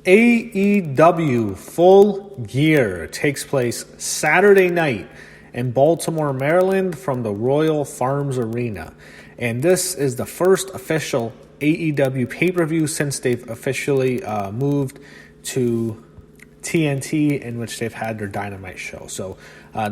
AEW Full Gear takes place Saturday night in Baltimore, Maryland from the Royal Farms Arena. And this is the first official AEW pay-per-view since they've officially moved to TNT, in which they've had their Dynamite show. So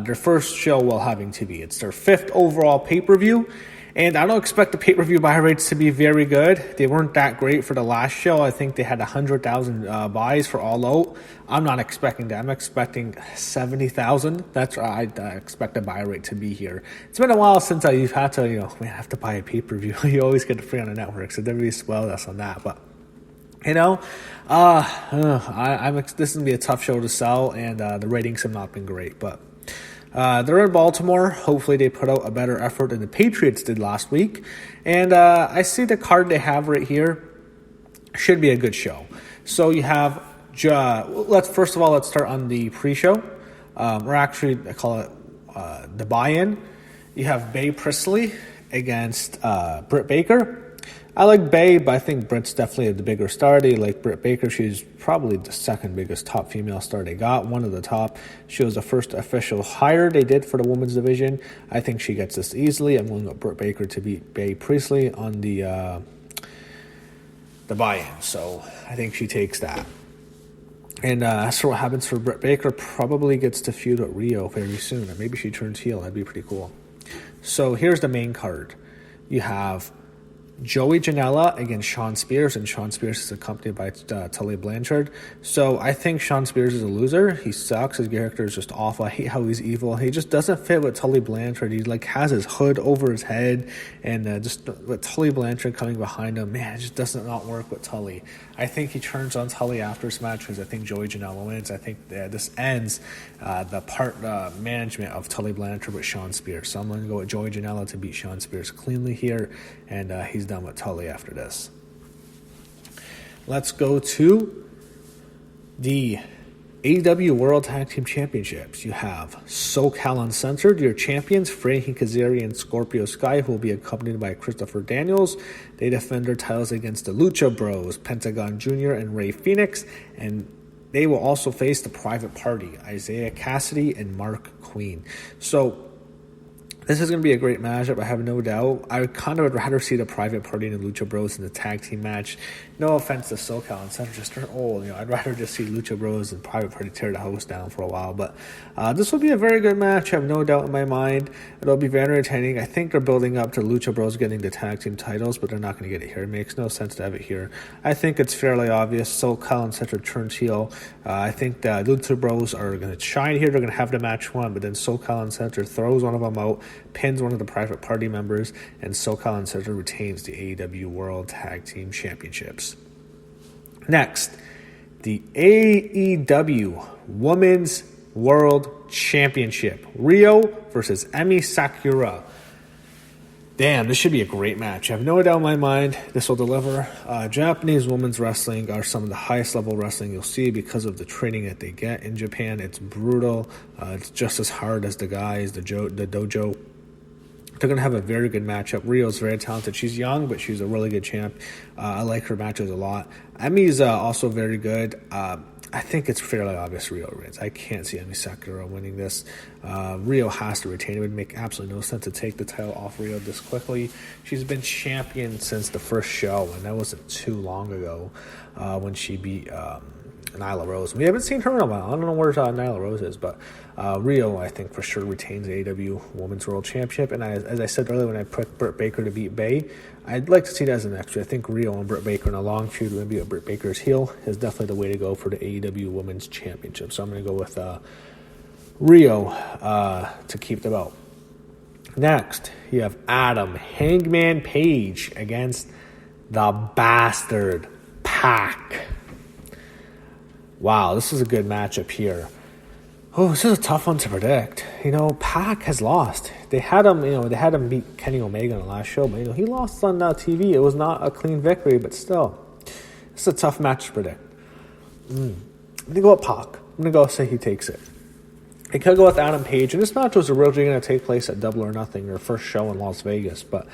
their first show while having TV. It's their 5th overall pay-per-view. And I don't expect the pay-per-view buy rates to be very good. They weren't that great for the last show. I think they had 100,000 buys for All Out. I'm not expecting that. I'm expecting 70,000. That's what I expect the buy rate to be here. It's been a while since you've had to, have to buy a pay-per-view. You always get it free on the network, so WWE spoiled us on that. But, this is going to be a tough show to sell, and the ratings have not been great. But they're in Baltimore. Hopefully they put out a better effort than the Patriots did last week. And I see the card they have right here. Should be a good show. So you have, let's start on the pre-show. Or actually, I call it the buy-in. You have Bea Priestley against Britt Baker. I like Bea, but I think Britt's definitely the bigger star. They like Britt Baker. She's probably the second biggest top female star they got, one of the top. She was the first official hire they did for the women's division. I think she gets this easily. I'm going with Britt Baker to beat Bea Priestley on the buy-in. So I think she takes that. And as for what happens for Britt Baker, probably gets to feud with Riho very soon. And maybe she turns heel. That'd be pretty cool. So here's the main card. You have Joey Janela against Shawn Spears, and Shawn Spears is accompanied by Tully Blanchard. So I think Shawn Spears is a loser. He sucks. His character is just awful. I hate how he's evil. He just doesn't fit with Tully Blanchard. He has his hood over his head, and just with Tully Blanchard coming behind him, man, it just doesn't not work with Tully. I think he turns on Tully after this match because I think Joey Janela wins. I think this ends the management of Tully Blanchard with Shawn Spears. So I'm going to go with Joey Janela to beat Shawn Spears cleanly here, and he's done with Tully after this. Let's go to the AEW World Tag Team Championships. You have SoCal Uncensored, your champions, Frankie, Kazarian, and Scorpio Sky, who will be accompanied by Christopher Daniels. They defend their titles against the Lucha Bros, Pentagon Jr. and Rey Fenix, and they will also face the Private Party, Isiah, Kassidy, and Marq, Quen. So this is going to be a great matchup, I have no doubt. I kind of would rather see the Private Party and the Lucha Bros in the tag team match. No offense to SoCal and Center, just they're old. I'd rather just see Lucha Bros and Private Party tear the house down for a while. But this will be a very good match, I have no doubt in my mind. It'll be very entertaining. I think they're building up to Lucha Bros getting the tag team titles, but they're not going to get it here. It makes no sense to have it here. I think it's fairly obvious. SoCal and Center turns heel. I think the Lucha Bros are going to shine here. They're going to have the match won, but then SoCal and Center throws one of them out, pins one of the Private Party members, and SoCal Uncensored retains the AEW World Tag Team Championships. Next, the AEW Women's World Championship. Riho versus Emi Sakura. Damn, this should be a great match. I have no doubt in my mind this will deliver. Japanese women's wrestling are some of the highest level wrestling you'll see because of the training that they get in Japan. It's brutal. It's just as hard as the guys, the dojo. They're going to have a very good matchup. Rio's very talented. She's young, but she's a really good champ. I like her matches a lot. Emi's also very good. I think it's fairly obvious Riho wins. I can't see Emi Sakura winning this. Riho has to retain. It would make absolutely no sense to take the title off Riho this quickly. She's been champion since the first show, and that wasn't too long ago when she beat Nyla Rose. We haven't seen her in a while. I don't know where Nyla Rose is, but Riho, I think, for sure retains the AEW Women's World Championship. And as I said earlier, when I put Britt Baker to beat Bea, I'd like to see that as an extra. I think Riho and Britt Baker in a long feud, maybe a Britt Baker's heel, is definitely the way to go for the AEW Women's Championship. So I'm going to go with Riho to keep the belt. Next, you have Adam Hangman Page against the Bastard Pac. Wow, this is a good matchup here. Oh, this is a tough one to predict. Pac has lost. They had him beat Kenny Omega in the last show, but he lost on TV. It was not a clean victory, but still, it's a tough match to predict. I'm gonna go with Pac. I'm gonna go say he takes it. I could go with Adam Page, and this match was originally going to take place at Double or Nothing, their first show in Las Vegas, but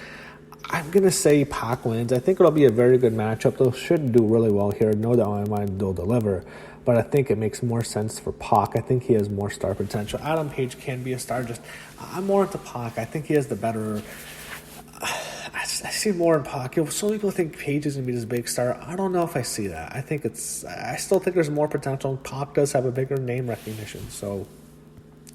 I'm going to say Pac wins. I think it'll be a very good matchup. They should do really well here. No doubt in my mind they'll deliver. But I think it makes more sense for Pac. I think he has more star potential. Adam Page can be a star. I'm more into Pac. I think he has the better... I see more in Pac. Some people think Page is going to be this big star. I don't know if I see that. I still think there's more potential. Pac does have a bigger name recognition. So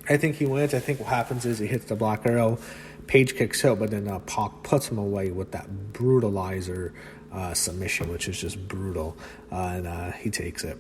I think he wins. I think what happens is he hits the Black Arrow. Page kicks out, but then Pac puts him away with that brutalizer submission, which is just brutal. And he takes it.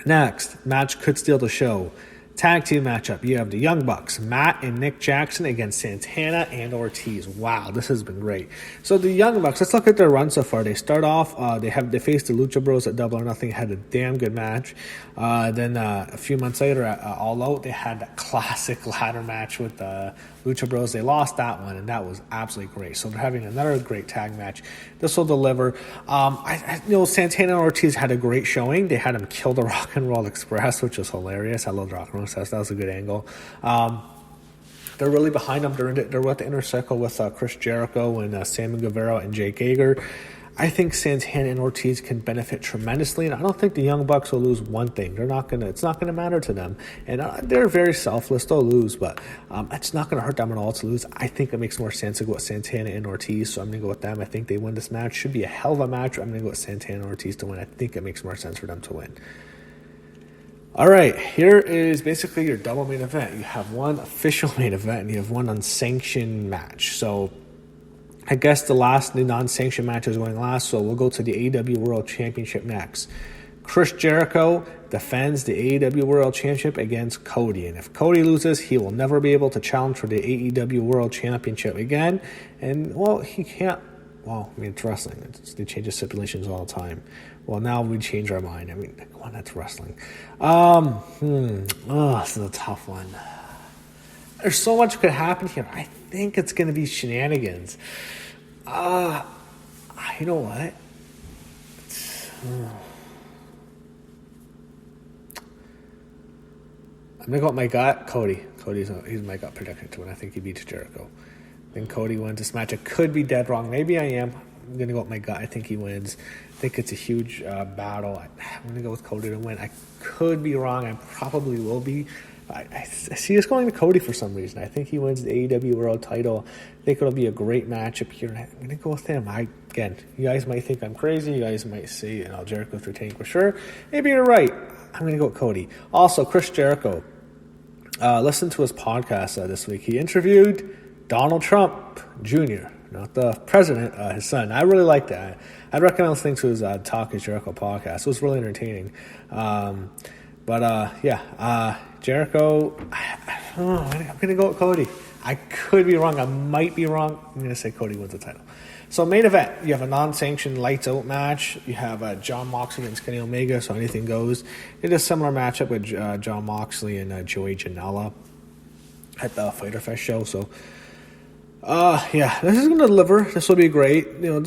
Next, match could steal the show. Tag team matchup. You have the Young Bucks, Matt and Nick Jackson against Santana and Ortiz. Wow, this has been great. So the Young Bucks, let's look at their run so far. They start off, they faced the Lucha Bros at Double or Nothing, had a damn good match. Then a few months later at All Out, they had that classic ladder match with the Lucha Bros. They lost that one, and that was absolutely great. So they're having another great tag match. This will deliver. Santana and Ortiz had a great showing. They had him kill the Rock and Roll Express, which was hilarious. I love the Rock and Roll Express. That was a good angle. They're really behind them. They're with the inner circle with Chris Jericho and Sammy Guevara and Jake Hager. I think Santana and Ortiz can benefit tremendously, and I don't think the Young Bucks will lose one thing. It's not gonna matter to them, and they're very selfless. They'll lose, but it's not gonna hurt them at all to lose. I think it makes more sense to go with Santana and Ortiz, so I'm gonna go with them. I think they win this match. Should be a hell of a match. I'm gonna go with Santana and Ortiz to win. I think it makes more sense for them to win. All right, here is basically your double main event. You have one official main event, and you have one unsanctioned match. So I guess the non-sanctioned match is going last, so we'll go to the AEW World Championship next. Chris Jericho defends the AEW World Championship against Cody, and if Cody loses, he will never be able to challenge for the AEW World Championship again, and, he can't. It's wrestling. They change the stipulations all the time. Well, now we change our mind. Come on, that's wrestling. This is a tough one. There's so much could happen here. I think it's going to be shenanigans. You know what? I'm going to go with my gut. Cody. He's my gut prediction to win. I think he beats Jericho. I think Cody wins this match. I could be dead wrong. Maybe I am. I'm going to go with my gut. I think he wins. I think it's a huge battle. I'm going to go with Cody to win. I could be wrong. I probably will be. I see us going to Cody for some reason. I think he wins the AEW World title. I think it'll be a great matchup here. I'm going to go with him. Again, you guys might think I'm crazy. You guys might say, Jericho's retaining for sure. Maybe you're right. I'm going to go with Cody. Also, Chris Jericho. Listen to his podcast this week. He interviewed Donald Trump Jr., not the president, his son. I really like that. I'd recommend listening to his Talk is Jericho podcast. It was really entertaining. Jericho, I'm going to go with Cody. I could be wrong. I might be wrong. I'm going to say Cody wins the title. So main event, you have a non-sanctioned Lights Out match. You have Jon Moxley against Kenny Omega, so anything goes. It is a similar matchup with Jon Moxley and Joey Janela at the Fyter Fest show. So, this is going to deliver. This will be great.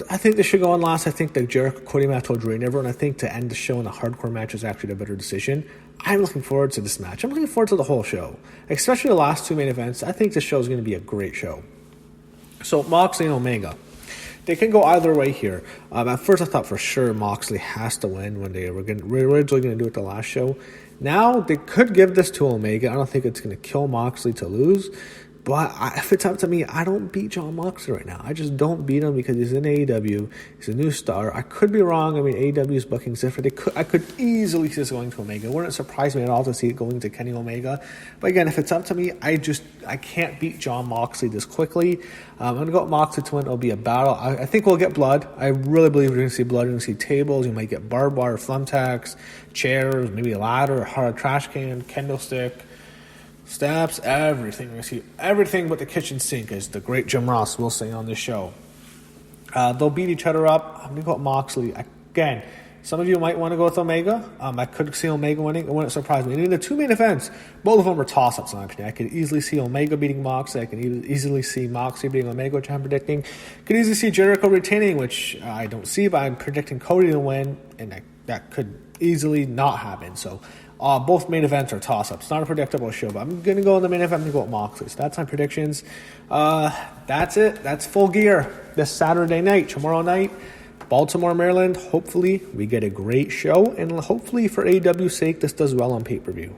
I think this should go on last. I think the Jericho-Cody match will drain everyone. I think to end the show in a hardcore match is actually the better decision. I'm looking forward to this match. I'm looking forward to the whole show, especially the last two main events. I think this show is going to be a great show. So, Moxley and Omega. They can go either way here. At first, I thought for sure Moxley has to win when they were originally going to do it the last show. Now, they could give this to Omega. I don't think it's going to kill Moxley to lose. But if it's up to me, I don't beat Jon Moxley right now. I just don't beat him because he's in AEW. He's a new star. I could be wrong. AEW's booking is different. I could easily see this going to Omega. It wouldn't surprise me at all to see it going to Kenny Omega. But again, if it's up to me, I can't beat Jon Moxley this quickly. I'm going to go with Moxley to win. It'll be a battle. I think we'll get blood. I really believe we're going to see blood. We're going to see tables. You might get barbed wire, thumbtacks, chairs, maybe a ladder, a hard trash can, kendo stick. Steps, everything. We see everything but the kitchen sink, as the great Jim Ross will say on this show. They'll beat each other up. I'm going to go with Moxley. Again, some of you might want to go with Omega. I could see Omega winning. It wouldn't surprise me. And in the two main events, both of them were toss-ups in my opinion. I could easily see Omega beating Moxley. I can easily see Moxley beating Omega, which I'm predicting. Could easily see Jericho retaining, which I don't see, but I'm predicting Cody to win, and that could easily not happen. So both main events are toss-ups. It's not a predictable show, but I'm going to go in the main event and go with Moxley. So that's my predictions. That's it. That's Full Gear this Saturday night. Tomorrow night, Baltimore, Maryland. Hopefully we get a great show, and hopefully for AEW's sake, this does well on pay-per-view.